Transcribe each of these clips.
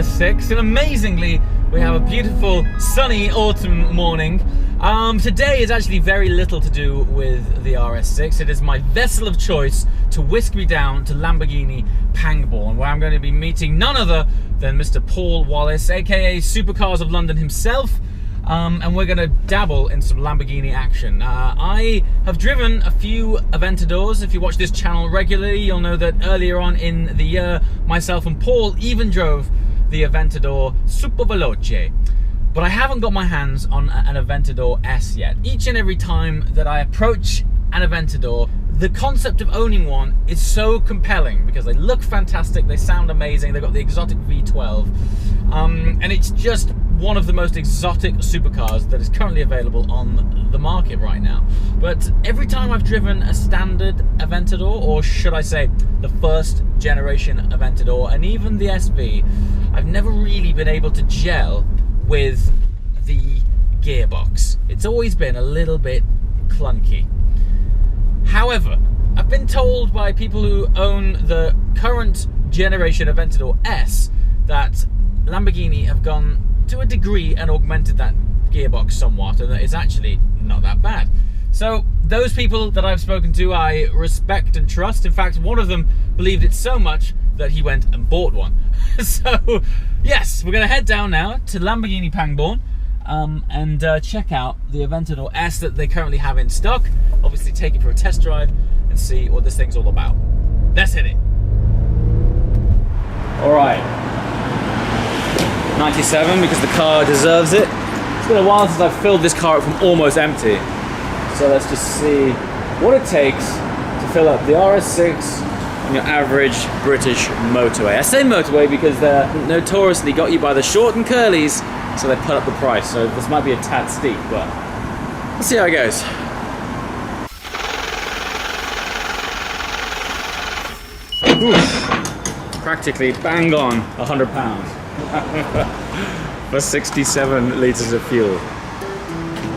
RS6, and amazingly, we have a beautiful sunny autumn morning. Today is actually very little to do with the RS6. It is my vessel of choice to whisk me down to Lamborghini Pangbourne, where I'm going to be meeting none other than Mr. Paul Wallace, aka Supercars of London himself. And we're going to dabble in some Lamborghini action. I have driven a few Aventadors. If you watch this channel regularly, you'll know that earlier on in the year, myself and Paul even drove the Aventador Super Veloce. But I haven't got my hands on an Aventador S yet. Each and every time that I approach an Aventador, the concept of owning one is so compelling because they look fantastic, they sound amazing, they've got the exotic V12, and it's just one of the most exotic supercars that is currently available on the market right now. But every time I've driven a standard Aventador, or should I say the first generation Aventador, and even the SV, I've never really been able to gel with the gearbox. It's always been a little bit clunky. However, I've been told by people who own the current generation Aventador S that Lamborghini have gone to a degree and augmented that gearbox somewhat, and that it's actually not that bad. So those people that I've spoken to, I respect and trust. In fact, one of them believed it so much that he went and bought one. So yes, we're going to head down now to Lamborghini Pangbourne and check out the Aventador S that they currently have in stock. Obviously take it for a test drive and see what this thing's all about. Let's hit it. All right. 97 because the car deserves it. It's been a while since I've filled this car up from almost empty. So let's just see what it takes to fill up the RS6 on your average British motorway. I say motorway because they're notoriously got you by the short and curlies, so they put up the price. So this might be a tad steep, but let's see how it goes. Oof. Practically bang on £100. For 67 litres of fuel.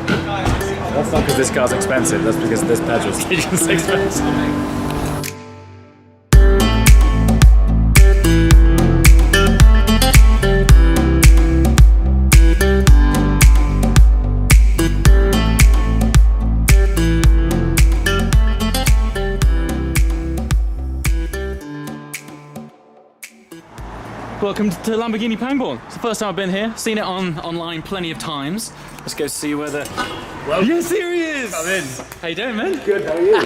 That's not because this car's expensive, that's because this petrol station's expensive. Welcome to Lamborghini Pangbourne. It's the first time I've been here. Seen it online plenty of times. Let's go see where the... Well, yes, here he is! Come in. How you doing, man? Good, how are you?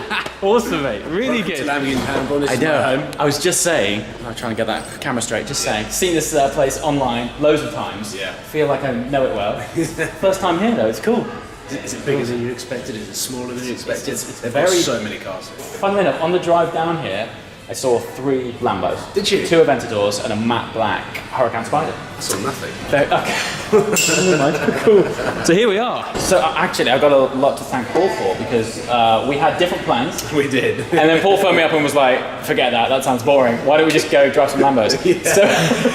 Awesome, mate. Really good. To Lamborghini Pangbourne, this I is know. my home. I was just saying, I'm trying to get that camera straight, just saying, seen this place online loads of times. Yeah. Feel like I know it well. First time here though, it's cool. Is it bigger than you expected? Is it smaller than you expected? They've very... got so many cars. Funnily enough, on the drive down here, I saw 3 Lambos. Did you? 2 Aventadors and a matte black Huracan Spider. I saw nothing. Okay. Never mind. Cool. So here we are. So actually, I've got a lot to thank Paul for because we had different plans. We did. And then Paul phoned me up and was like, forget that sounds boring. Why don't we just go drive some Lambos? Yeah. So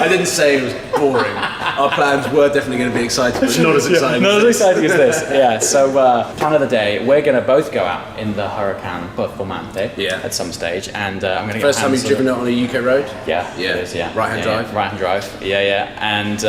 I didn't say it was boring. Our plans were definitely going to be exciting, but not as exciting. Not as exciting as this. Yeah, so plan of the day, we're going to both go out in the Huracan Performante at some stage. And I'm going to get First time you've driven it on a UK road? Yeah, it is, yeah. Right-hand drive? Yeah, right-hand drive, yeah. And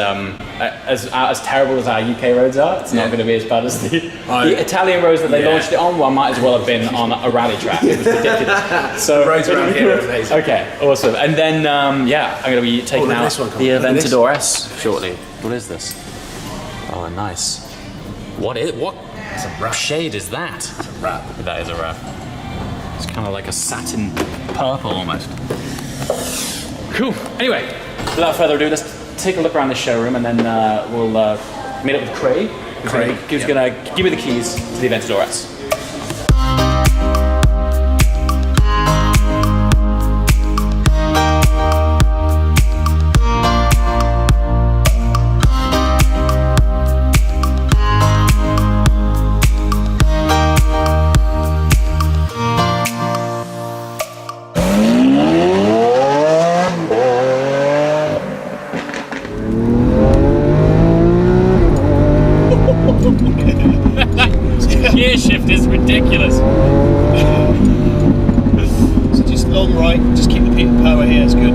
as terrible as our UK roads are, it's not going to be as bad as the Italian roads that they launched it on. Well, might as well have been on a rally track. It was ridiculous. So the roads around here are amazing. Okay, awesome. And then, I'm going to be taking out the Aventador S shortly. What is this? Oh, nice. What shade is that? It's a wrap. That is a wrap. It's kind of like a satin purple almost. Cool. Anyway, without further ado, let's take a look around the showroom and then we'll meet up with Craig. Who's going to give me the keys to the Aventador S. Gear shift is ridiculous. So just long right, just keep the power here, it's good.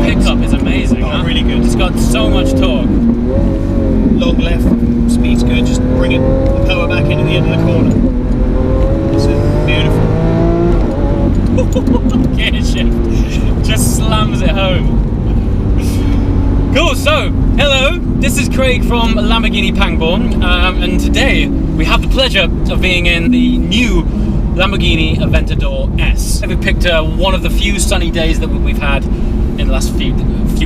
pickup is amazing. Oh, really good. It's got so much torque. Long left, speed's good. Just bring it, the power back into the end of the corner. It's beautiful. Gear shift just slams it home. Cool, so hello, this is Craig from Lamborghini Pangbourne, and today we have the pleasure of being in the new Lamborghini Aventador S. We picked one of the few sunny days that we've had in the last few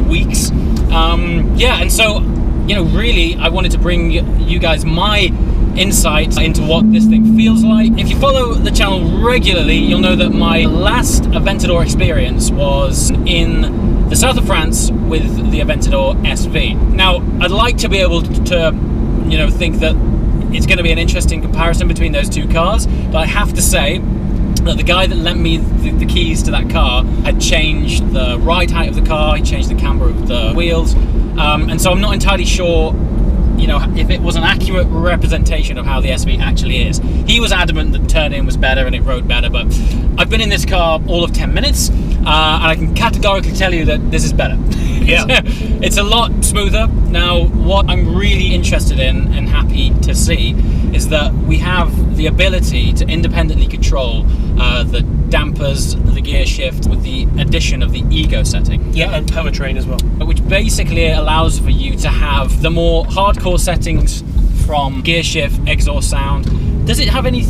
weeks. Yeah, and so, you know, really I wanted to bring you guys my insight into what this thing feels like. If you follow the channel regularly, you'll know that my last Aventador experience was in the south of France with the Aventador SV. Now, I'd like to be able to, you know, think that it's going to be an interesting comparison between those two cars, but I have to say that the guy that lent me the keys to that car had changed the ride height of the car, he changed the camber of the wheels, and so I'm not entirely sure, you know, if it was an accurate representation of how the SV actually is. He was adamant that turn-in was better and it rode better, but I've been in this car all of 10 minutes, and I can categorically tell you that this is better. Yeah. It's a lot smoother. Now, what I'm really interested in and happy to see is that we have the ability to independently control the dampers, the gear shift, with the addition of the Ego setting. Yeah, and powertrain as well. Which basically allows for you to have the more hardcore settings from gear shift, exhaust sound. Does it have any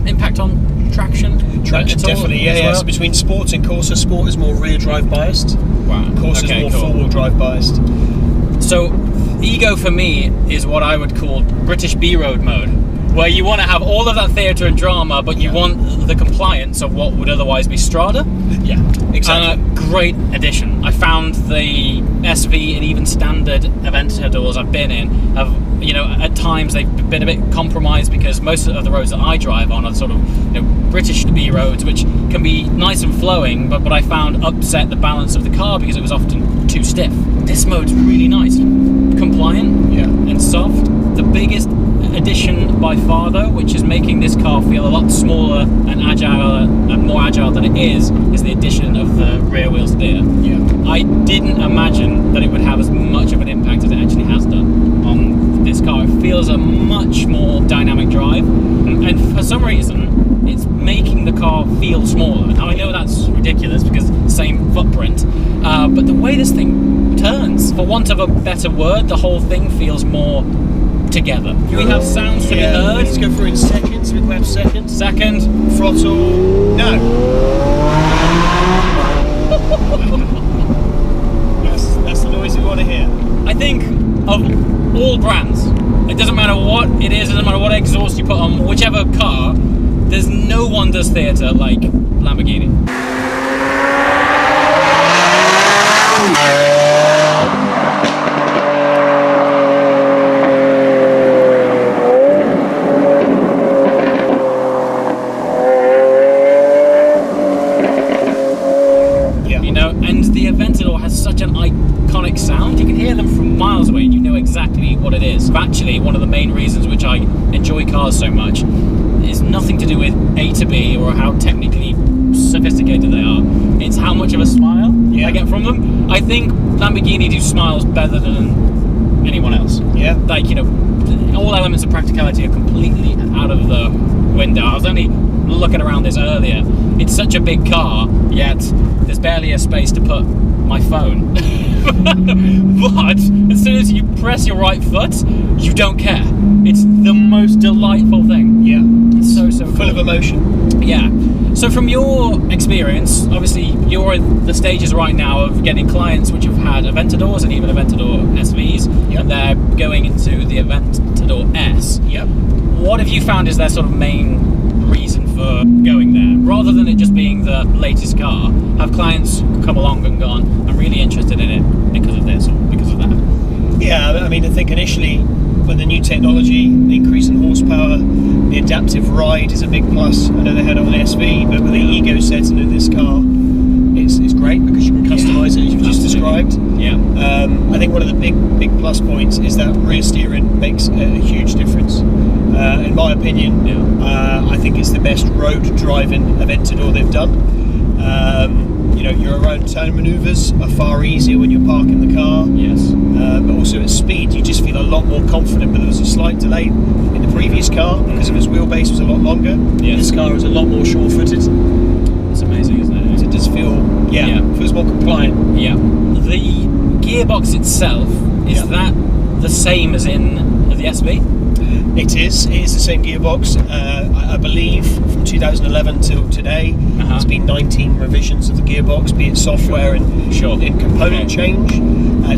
impact on traction? Traction, definitely, yeah. So between sports and Corsa, sport is more rear drive biased. Wow. Corsa is more four-wheel drive biased. So, Ego for me is what I would call British B-road mode, where you want to have all of that theatre and drama, but you want the compliance of what would otherwise be Strada. Yeah, exactly. Great addition. I found the SV and even standard Aventadors I've been in have, you know, at times they've been a bit compromised because most of the roads that I drive on are sort of, you know, British B roads, which can be nice and flowing, but I found upset the balance of the car because it was often too stiff. This mode's really nice, compliant, and soft. The biggest addition by far, though, which is making this car feel a lot smaller and agile and more agile than it is the addition of the rear wheel steer. Yeah. I didn't imagine that it would have as much of an impact as it actually has done on this car. It feels a much more dynamic drive, and for some reason it's making the car feel smaller. Now, I know that's ridiculous because same footprint, but the way this thing turns, for want of a better word, the whole thing feels more together. Do we have sounds to be heard? Let's go through in seconds. We have seconds. Second. Throttle. No. That's the noise we want to hear. I think of all brands, it doesn't matter what it is, it doesn't matter what exhaust you put on whichever car, there's no one does theatre like Lamborghini. Iconic sound. You can hear them from miles away and you know exactly what it is. Actually, one of the main reasons which I enjoy cars so much is nothing to do with A to B or how technically sophisticated they are. It's how much of a smile I get from them. I think Lamborghini do smiles better than anyone else. Yeah. Like, you know, all elements of practicality are completely out of the window. I was only looking around this earlier. It's such a big car, yet there's barely a space to put my phone. But as soon as you press your right foot, you don't care. It's the most delightful thing. Yeah. It's so full cool. of emotion. Yeah. So from your experience, obviously you're at the stages right now of getting clients which have had Aventadors and even Aventador SVs, and they're going into the Aventador S. Yep. What have you found is their sort of main reason for going there, rather than it just being the latest car? Have clients come along and gone, I'm really interested in it because of this or because of that? Yeah, I mean, I think initially with the new technology, the increase in horsepower, the adaptive ride is a big plus. I know they had it on the SV, but with the Ego setting in this car, it's great because you can customise it as you've just described. Yeah. I think one of the big plus points is that rear steering makes a huge difference. In my opinion, I think it's the best road driving Aventador they've done. your own turn manoeuvres are far easier when you're parking the car. Yes. But also at speed, you just feel a lot more confident. But there was a slight delay in the previous car because of its wheelbase was a lot longer. Yes. This car is a lot more sure-footed. It's amazing, isn't it? So it does feel, feels more compliant. Yeah. The gearbox itself, is that the same as in the SV? It is the same gearbox. I believe from 2011 till today, there's been 19 revisions of the gearbox, be it software and component change.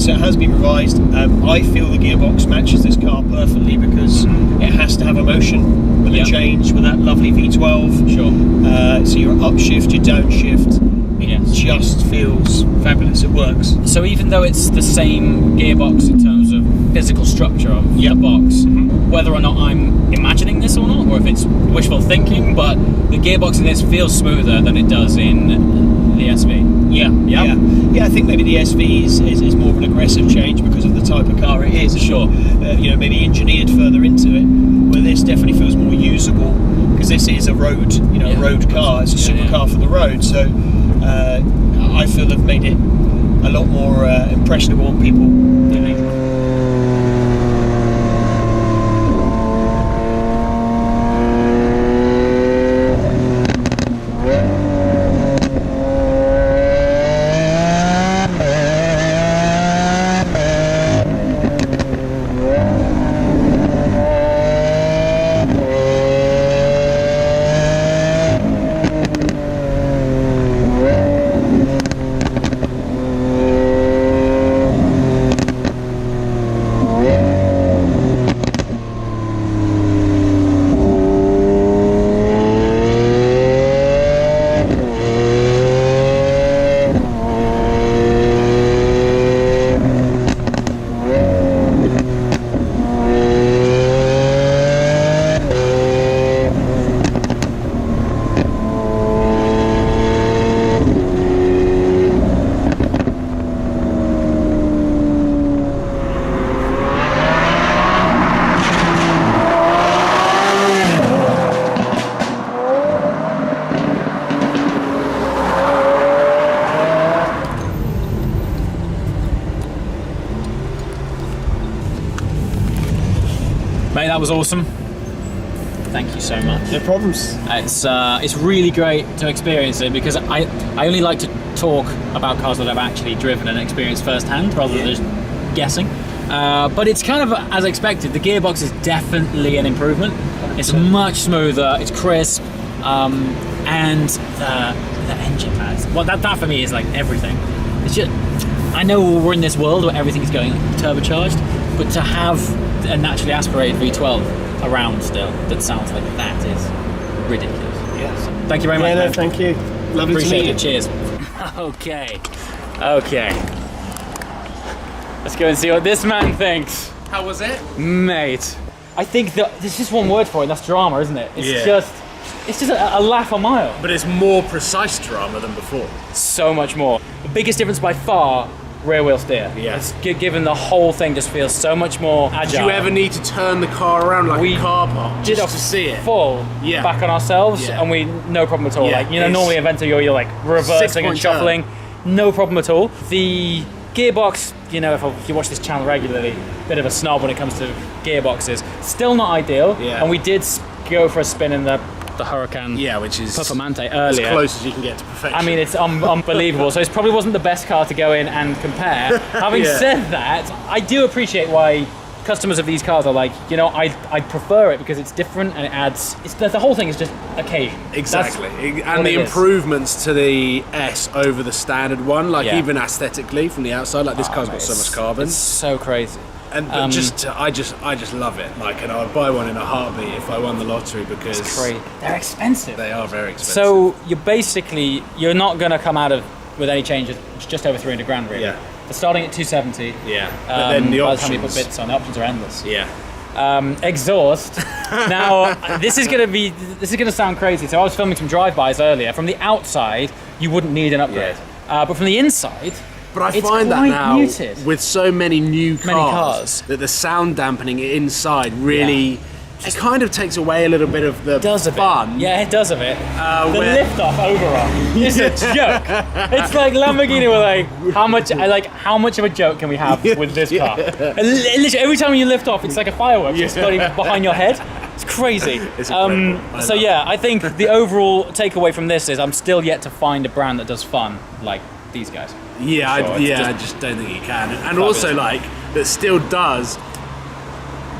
So it has been revised. I feel the gearbox matches this car perfectly because it has to have a motion with a change, with that lovely V12. Sure. So your upshift, your downshift, it just feels fabulous. It works. So even though it's the same gearbox in terms of physical structure of the box, whether or not I'm imagining this or not, or if it's wishful thinking, but the gearbox in this feels smoother than it does in the SV. Yeah, I think maybe the SV is more of an aggressive change because of the type of car it is. Sure. Maybe engineered further into it, where this definitely feels more usable because this is a road, a road car. It's a supercar for the road. So I feel they've made it a lot more impressionable on people. Mate, that was awesome. Thank you so much. No problems. It's really great to experience it because I only like to talk about cars that I've actually driven and experienced firsthand rather than just guessing. But it's kind of as expected. The gearbox is definitely an improvement. It's much smoother, it's crisp, and the engine, man. Well, that for me is like everything. It's just, I know we're in this world where everything is going turbocharged, but to have a naturally aspirated V12 around still that sounds like that is ridiculous. Yes. Thank you very much. No, thank you. Lovely Appreciate to meet it. Cheers. Okay. Let's go and see what this man thinks. How was it? Mate, I think that there's just one word for it, and that's drama, isn't it? It's just a laugh a mile. But it's more precise drama than before. So much more. The biggest difference by far, rear wheel steer. Yeah. It's given the whole thing just feels so much more agile. Did you ever need to turn the car around like a car park did just a to see it? full back on ourselves, Yeah. and we no problem at all. Yeah, Like normally Aventador you're like reversing and 6-point shuffling, no problem at all. The gearbox, if you watch this channel regularly, bit of a snob when it comes to gearboxes. Still not ideal. Yeah. And we did go for a spin in the Huracan. Yeah, which is Performante as earlier. close as you can get to perfection. I mean, it's unbelievable. So it probably wasn't the best car to go in and compare. Having said that, I do appreciate why customers of these cars are like, I prefer it because it's different and it adds. The whole thing is just occasion. Exactly, That's and the what it is. improvements to the S over the standard one, like Yeah. even aesthetically from the outside, like this car's got so much carbon. It's so crazy. And I just love it. Like, and I'd buy one in a heartbeat if I won the lottery because It's crazy. They're expensive. they are very expensive. So you're not going to come out with any changes just over 300 grand really. Yeah. They're starting at 270. Yeah, but then the by the time you put options. bits on, the options are endless. Yeah. Exhaust. Now, this is going to sound crazy. So I was filming some drive-bys earlier. From the outside, you wouldn't need an upgrade. But from the inside, But I it's find that quite now muted. with so many new Many cars. that the sound dampening inside really it kind of takes away a little bit of the does a fun. bit. Yeah, it does a bit. The where- lift-off overarm is a joke. It's like Lamborghini were like, how much of a joke can we have with this car? And literally, every time you lift off, it's like a fireworks exploding behind your head. It's crazy. It's incredible. So yeah, I think the overall takeaway from this is I'm still yet to find a brand that does fun like these guys. Yeah, Sure, I just don't think you can. And also, like, that still does,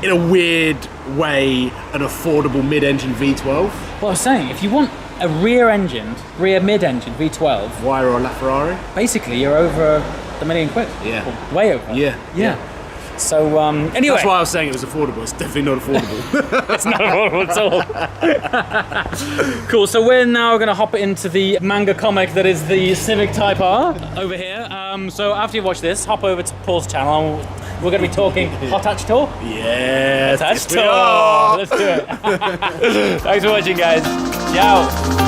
in a weird way, an affordable mid-engine V12. Well, I was saying, if you want a rear mid-engine V12, Why or LaFerrari? basically you're over the £1 million. Yeah. Or way over. Yeah. So anyway, That's why I was saying it was affordable. It's definitely not affordable. it's not affordable at all. Cool. So we're now going to hop into the manga comic that is the Civic Type R over here. So after you watch this, hop over to Paul's channel. We're going to be talking Hot Hatch Tour. Yes. Hot Hatch we Tour. are. Let's do it. Thanks for watching, guys. Ciao.